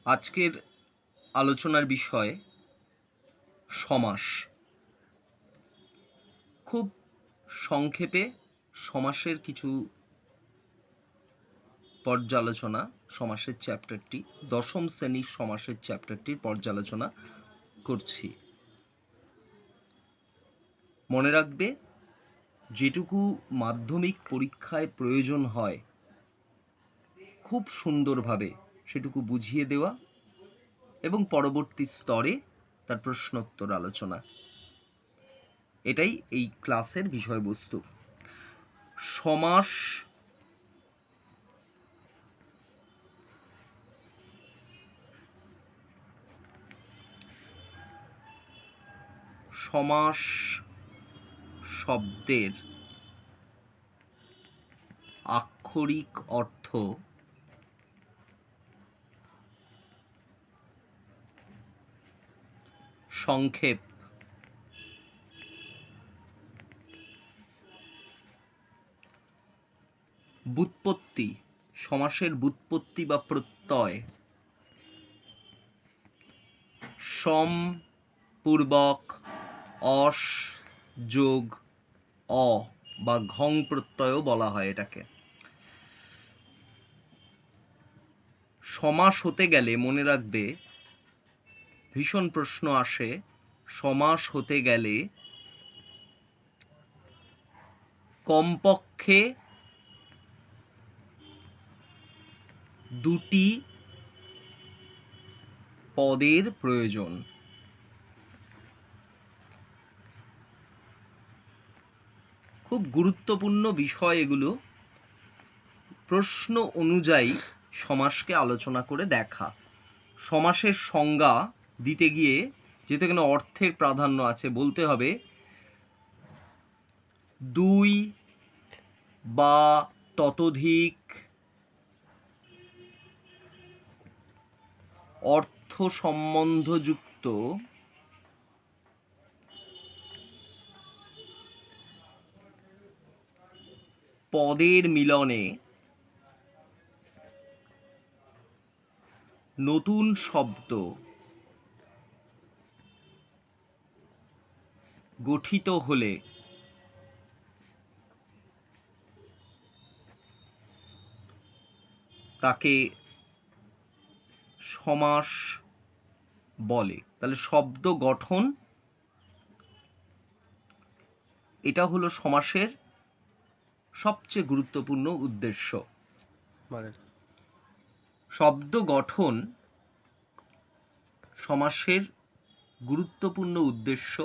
আজকের আলোচনার বিষয় সমাস। খুব সংক্ষেপে সমাসের কিছু পর্যালোচনা, সমাসের চ্যাপ্টারটি, দশম শ্রেণীর সমাসের চ্যাপ্টারটির পর্যালোচনা করছি। মনে রাখবে, যেটুকু মাধ্যমিক পরীক্ষায় প্রয়োজন হয় খুব সুন্দরভাবে সেটুকু বুঝিয়ে দেওয়া এবং পরবর্তী স্তরে তার প্রশ্নোত্তর আলোচনা, এটাই এই ক্লাসের বিষয়বস্তু। সমাস সমাস শব্দের আক্ষরিক অর্থ সংক্ষেপ। ব্যুৎপত্তি, সমাসের ব্যুৎপত্তি বা প্রত্যয় সম পূর্বক অস যোগ অ বা ঘং প্রত্যয়ও বলা হয় এটাকে। সমাস হতে গেলে মনে রাখবে, ভীষণ প্রশ্ন আসে, সমাস হতে গেলে কমপক্ষে দুটি পদের প্রয়োজন। খুব গুরুত্বপূর্ণ বিষয় এগুলো। প্রশ্ন অনুযায়ী সমাসকে আলোচনা করে দেখা। সমাসের সংজ্ঞা দিতে গিয়ে, যেহেতু এখানে অর্থের প্রাধান্য আছে, বলতে হবে দুই বা ততোধিক অর্থ সম্বন্ধযুক্ত পদের মিলনে নতুন শব্দ গঠিত হলে তাকে সমাস বলে। তাহলে শব্দ গঠন, এটা হলো সমাসের সবচেয়ে গুরুত্বপূর্ণ উদ্দেশ্য। শব্দ গঠন সমাসের গুরুত্বপূর্ণ উদ্দেশ্য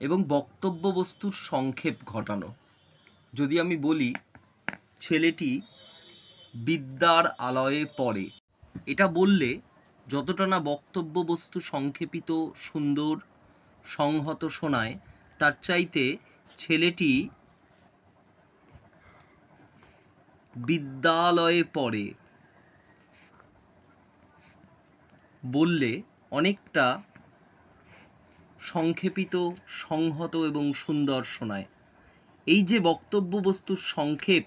এবং বক্তব্য বস্তুর সংক্ষেপ ঘটানো। যদি আমি বলি ছেলেটি বিদ্যার আলয়ে পড়ে, এটা বললে যতটা না বক্তব্য বস্তু সংক্ষেপিত, সুন্দর, সংহত শোনায়, তার চাইতে ছেলেটি বিদ্যালয়ে পড়ে বললে অনেকটা সংক্ষেপিত, সংহত এবং সুন্দর শোনায়। এই যে বক্তব্য বস্তুর সংক্ষেপ,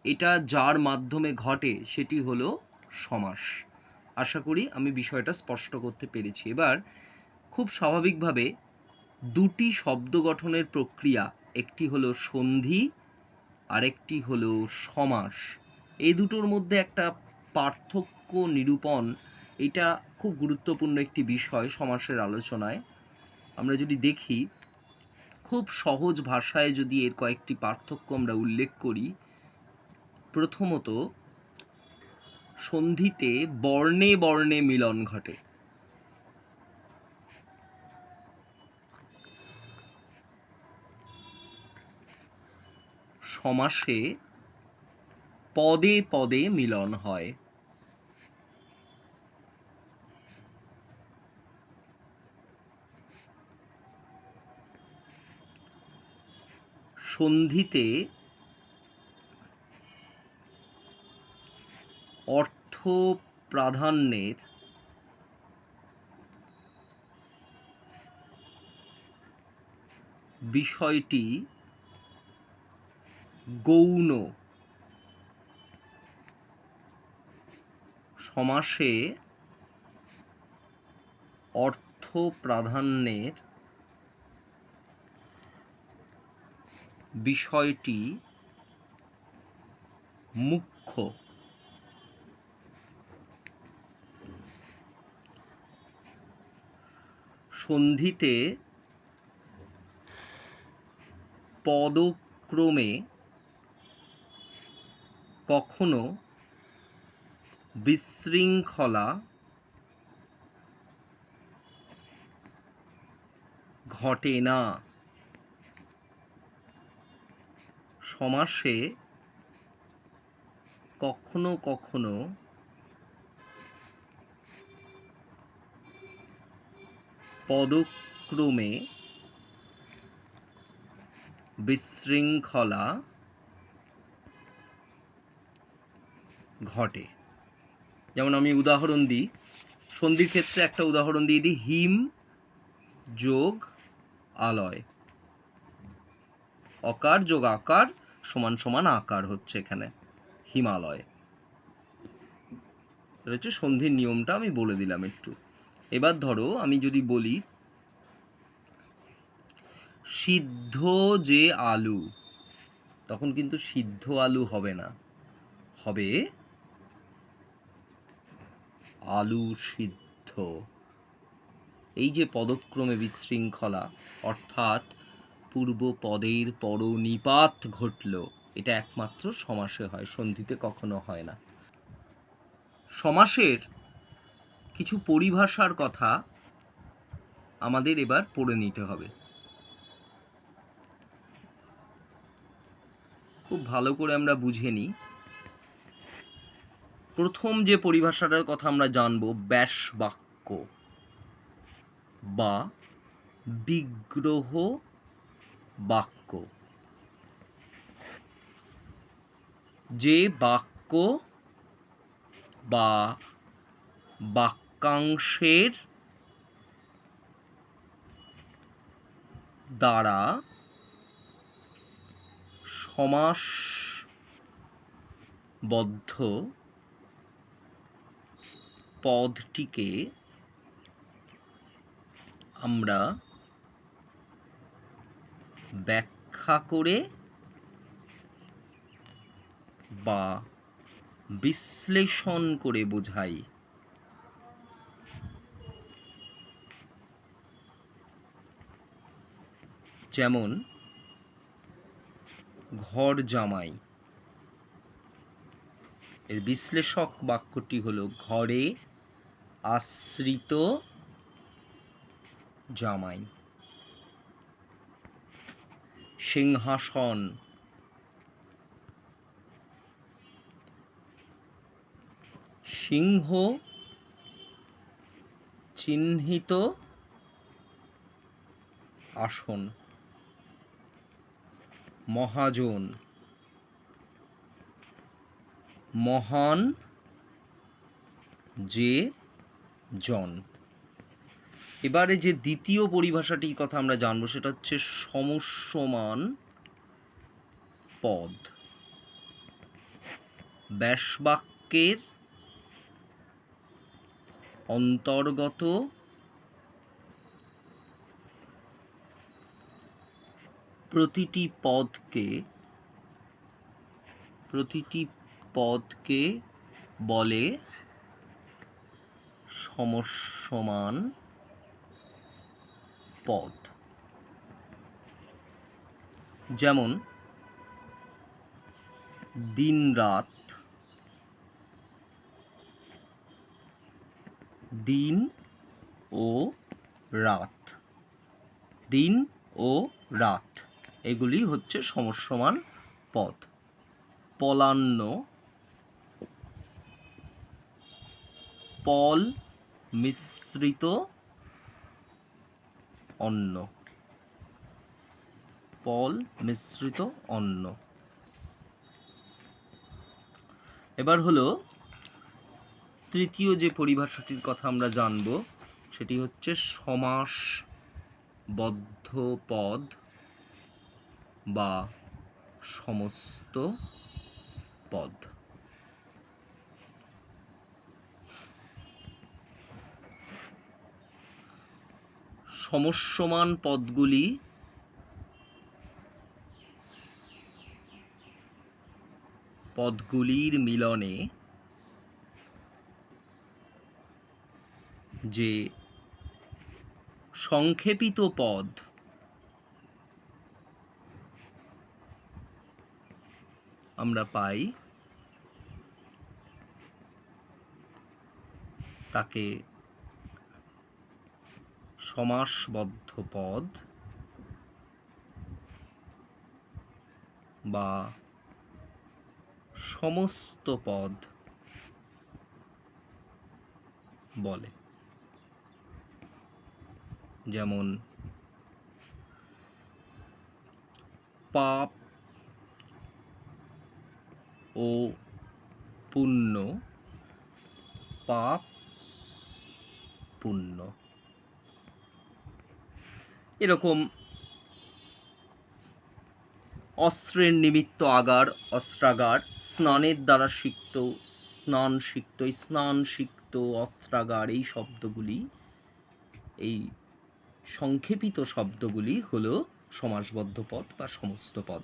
এটা যার মাধ্যমে ঘটে সেটি হলো সমাস। আশা করি আমি বিষয়টা স্পষ্ট করতে পেরেছি। এবার খুব স্বাভাবিকভাবে দুটি শব্দ গঠনের প্রক্রিয়া, একটি হলো সন্ধি, আরেকটি হলো সমাস। এই দুটোর মধ্যে একটা পার্থক্য নিরূপণ, এটা খুব গুরুত্বপূর্ণ একটি বিষয় সমাসের আলোচনায়। আমরা যদি দেখি, খুব সহজ ভাষায় যদি এর কয়েকটি পার্থক্য আমরা উল্লেখ করি, প্রথমত সন্ধিতে বর্ণে বর্ণে মিলন ঘটে। সমাসে পদে পদে মিলন হয়। সন্ধিতে অর্থ প্রাধান্যের বিষয়টি গৌণ। সমাসে অর্থ প্রাধান্যের বিষয়টি মুখ্য। সন্ধিতে পদক্রমে কখনো বিশৃঙ্খলা ঘটে না। সমাসে কখনো কখনো পদক্রমে বিশৃঙ্খলা ঘটে। যেমন আমি উদাহরণ দিই, সন্ধির ক্ষেত্রে একটা উদাহরণ দিয়ে দিই, হিম যোগ আলয়, অকার যোগ আকার সমান সমান আকার হচ্ছে এখানে হিমালয়। এটা হচ্ছে সন্ধির নিয়মটা আমি বলে দিলাম একটু। এবার ধরো আমি যদি বলি সিদ্ধ যে আলু, তখন কিন্তু সিদ্ধ আলু হবে না, হবে আলু সিদ্ধ। এই যে পদক্রমে বিশৃঙ্খলা, অর্থাৎ পূর্ব পদের পরনিপাত ঘটল, এটা একমাত্র সমাসে হয়, সন্ধিতে কখনো হয় না। সমাসের কিছু পরিভাষার কথা আমাদের এবার পড়ে নিতে হবে। খুব ভালো করে আমরা বুঝে নিই। প্রথম যে পরিভাষাটার কথা আমরা জানব, ব্যাস বাক্য বা বিগ্রহ বাক্য। যে বাক্য বা বাক্যাংশের দ্বারা সমাসবদ্ধ পদটিকে আমরা ব্যাখ্যা করে বা বিশ্লেষণ করে বোঝাই। যেমন ঘর জামাই, এর বিশ্লেষক বাক্যটি হলো ঘরে আশ্রিত জামাই। সিংহাসন, সিংহ চিহ্নিত আসন। মহাজন, মহান যে জন। এবারে যে দ্বিতীয় পরিভাষাটির কথা আমরা জানবো সেটা হচ্ছে সমস্যমান পদ। ব্যাসবাক্যের অন্তর্গত প্রতিটি পদকে বলে সমস্যমান পদ। যেমন দিন রাত, দিন ও রাত, দিন ও রাত, এগুলি হচ্ছে সমস্যমান পদ। পলান্ন, পল মিশ্রিত অন্ন, পল মিশ্রিত অন্ন। এবার হলো তৃতীয় যে পরিভাষাটির কথা আমরা জানব, সেটি হচ্ছে সমাসবদ্ধ পদ বা সমস্ত পদ। সমস্যমান পদগুলির মিলনে যে সংক্ষেপিত পদ আমরা পাই তাকে সমাসবদ্ধ পদ বা সমস্ত পদ বলে। যেমন পাপ ও পুণ্য, পাপ পুণ্য। এরকম অস্ত্রের নিমিত্ত আগার, অস্ত্রাগার, স্নানের দ্বারা সিক্ত, স্নান সিক্ত, স্নান সিক্ত, অস্ত্রাগার, এই শব্দগুলি, এই সংক্ষেপিত শব্দগুলি হলো সমাসবদ্ধ পদ বা সমস্ত পদ।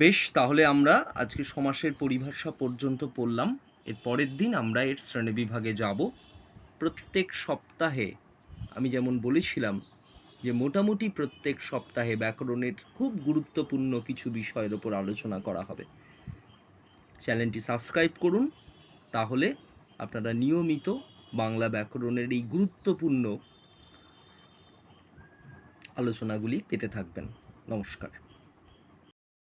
বেশ, তাহলে আমরা আজকে সমাসের পরিভাষা পর্যন্ত পড়লাম। এর পরের দিন আমরা এর শ্রেণীবিভাগে যাব। প্রত্যেক সপ্তাহে আমি যেমন বলেছিলাম যে মোটামুটি প্রত্যেক সপ্তাহে ব্যাকরণের খুব গুরুত্বপূর্ণ কিছু বিষয়ের ওপর আলোচনা করা হবে। চ্যানেলটি সাবস্ক্রাইব করুন, তাহলে আপনারা নিয়মিত বাংলা ব্যাকরণের এই গুরুত্বপূর্ণ আলোচনাগুলি পেতে থাকবেন। নমস্কার।